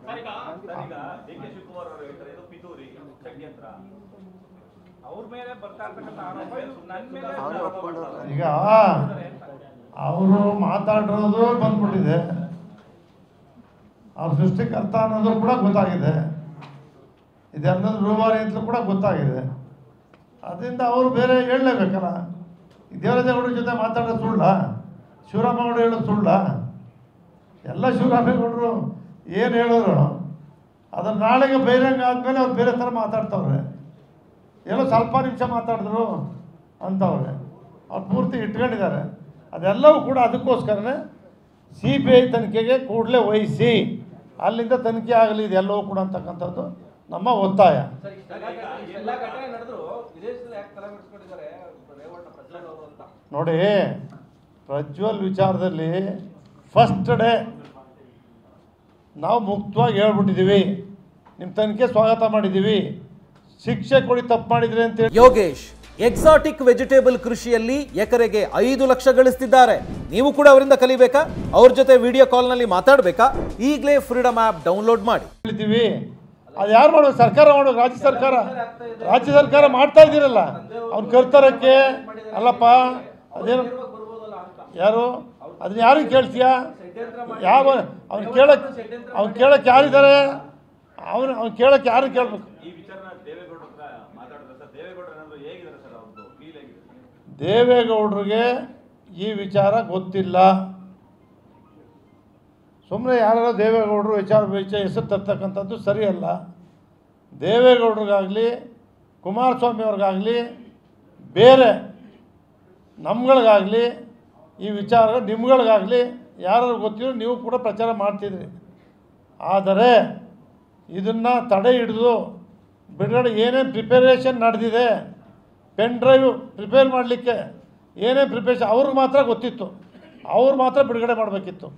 ಡಿ.ಕೆ ಶಿವಕುಮಾರ್ ಅವರು ಹೇಳ್ತಾರೆ ಇದು ಪಿತೂರಿ ಷಡ್ಯಂತ್ರ ಅವ್ರ ಮೇಲೆ ಬರ್ತಾ ಇರ್ತಕ್ಕಂಥ ಆರೋಪ ನನ್ನ ಮೇಲೆ ಈಗ ಅವರು ಮಾತಾಡಿರೋದು ಬಂದ್ಬಿಟ್ಟಿದೆ, ಅವ್ರ ಸೃಷ್ಟಿಕರ್ತ ಅನ್ನೋದು ಕೂಡ ಗೊತ್ತಾಗಿದೆ, ಇದೆಲ್ಲದ ರೂವಾರಿ ಅಂತಲೂ ಕೂಡ ಗೊತ್ತಾಗಿದೆ. ಅದರಿಂದ ಅವರು ಬೇರೆ ಹೇಳಲೇಬೇಕಲ್ಲ. ದೇವರಾಜೇಗೌಡರ ಜೊತೆ ಮಾತಾಡೋದು ಸುಳ್ಳ, ಶಿವರಾಮೇಗೌಡರು ಹೇಳೋದು ಸುಳ್ಳ? ಎಲ್ಲ ಶಿವರಾಮೇಗೌಡರು ಏನು ಹೇಳೋರು ಅದನ್ನು ನಾಳೆಗೆ ಬಹಿರಂಗ ಆದಮೇಲೆ ಅವ್ರು ಬೇರೆ ಥರ ಮಾತಾಡ್ತವ್ರೆ. ಏನೋ ಸ್ವಲ್ಪ ನಿಮಿಷ ಮಾತಾಡಿದ್ರು ಅಂತವ್ರೆ, ಅವ್ರು ಪೂರ್ತಿ ಇಟ್ಕೊಂಡಿದ್ದಾರೆ. ಅದೆಲ್ಲವೂ ಕೂಡ ಅದಕ್ಕೋಸ್ಕರನೇ CBI ತನಿಖೆಗೆ ಕೂಡಲೇ ವಹಿಸಿ ಅಲ್ಲಿಂದ ತನಿಖೆ ಆಗಲಿ ಇದೆಲ್ಲವೂ ಕೂಡ ಅಂತಕ್ಕಂಥದ್ದು ನಮ್ಮ ಒತ್ತಾಯ. ನೋಡಿ, ಪ್ರಜ್ವಲ್ ವಿಚಾರದಲ್ಲಿ ಫಸ್ಟ್ ಡೇ ನಾವು ಮುಕ್ತವಾಗಿ ಹೇಳ್ಬಿಟ್ಟಿದ್ದೀವಿ, ನಿಮ್ಮ ತನಿಖೆ ಸ್ವಾಗತ ಮಾಡಿದ್ದೀವಿ, ಶಿಕ್ಷೆ ಕೊಡಿ ತಪ್ಪು ಮಾಡಿದ್ರಿ ಅಂತೇಳಿ. ಯೋಗೇಶ್ ಎಕ್ಸಾಟಿಕ್ ವೆಜಿಟೇಬಲ್ ಕೃಷಿಯಲ್ಲಿ ಎಕರೆಗೆ 5 ಲಕ್ಷ ಗಳಿಸ್ತಿದ್ದಾರೆ. ನೀವು ಕೂಡ ಅವರಿಂದ ಕಲಿಬೇಕಾ? ಅವ್ರ ಜೊತೆ ವಿಡಿಯೋ ಕಾಲ್ನಲ್ಲಿ ಮಾತಾಡಬೇಕಾ? ಈಗಲೇ ಫ್ರೀಡಮ್ ಆ್ಯಪ್ ಡೌನ್ಲೋಡ್ ಮಾಡಿ. ಹೇಳ್ತೀವಿ, ಅದು ಯಾರು ಮಾಡೋದು? ಸರ್ಕಾರ ಮಾಡೋದು, ರಾಜ್ಯ ಸರ್ಕಾರ ಮಾಡ್ತಾ ಇದ್ದೀರಲ್ಲ ಅವ್ನು ಕರ್ತರಕ್ಕೆ ಅಲ್ಲಪ್ಪ. ಅದೇನು ಯಾರು ಅದನ್ನ ಯಾರಿಗೆ ಕೇಳ್ತೀಯಾ? ಯಾವ ಅವ್ನು ಕೇಳಕ್ಕೆ ಯಾರಿದ್ದಾರೆ? ಅವ್ನು ಕೇಳಕ್ಕೆ ಯಾರು ಕೇಳಬೇಕು? ದೇವೇಗೌಡರಿಗೆ ಈ ವಿಚಾರ ಗೊತ್ತಿಲ್ಲ. ಸುಮ್ಮನೆ ಯಾರು ದೇವೇಗೌಡರು ವಿಚಾರ ಹೆಸರು ತರ್ತಕ್ಕಂಥದ್ದು ಸರಿಯಲ್ಲ. ದೇವೇಗೌಡರಿಗಾಗಲಿ ಕುಮಾರಸ್ವಾಮಿ ಅವ್ರಿಗಾಗಲಿ ಬೇರೆ ನಮ್ಗಳಿಗಾಗಲಿ ಈ ವಿಚಾರ ನಿಮ್ಗಳಿಗಾಗಲಿ ಯಾರು ಗೊತ್ತಿರೋ ನೀವು ಕೂಡ ಪ್ರಚಾರ ಮಾಡ್ತಿದ್ರಿ. ಆದರೆ ಇದನ್ನು ತಡೆ ಹಿಡಿದು ಬಿಡುಗಡೆ ಏನೇನು ಪ್ರಿಪರೇಷನ್ ನಡೆದಿದೆ, ಪೆನ್ ಡ್ರೈವ್ ಪ್ರಿಪೇರ್ ಮಾಡಲಿಕ್ಕೆ ಏನೇನು ಪ್ರಿಪರೇಷನ್ ಅವ್ರಿಗೆ ಮಾತ್ರ ಗೊತ್ತಿತ್ತು, ಅವ್ರು ಮಾತ್ರ ಬಿಡುಗಡೆ ಮಾಡಬೇಕಿತ್ತು.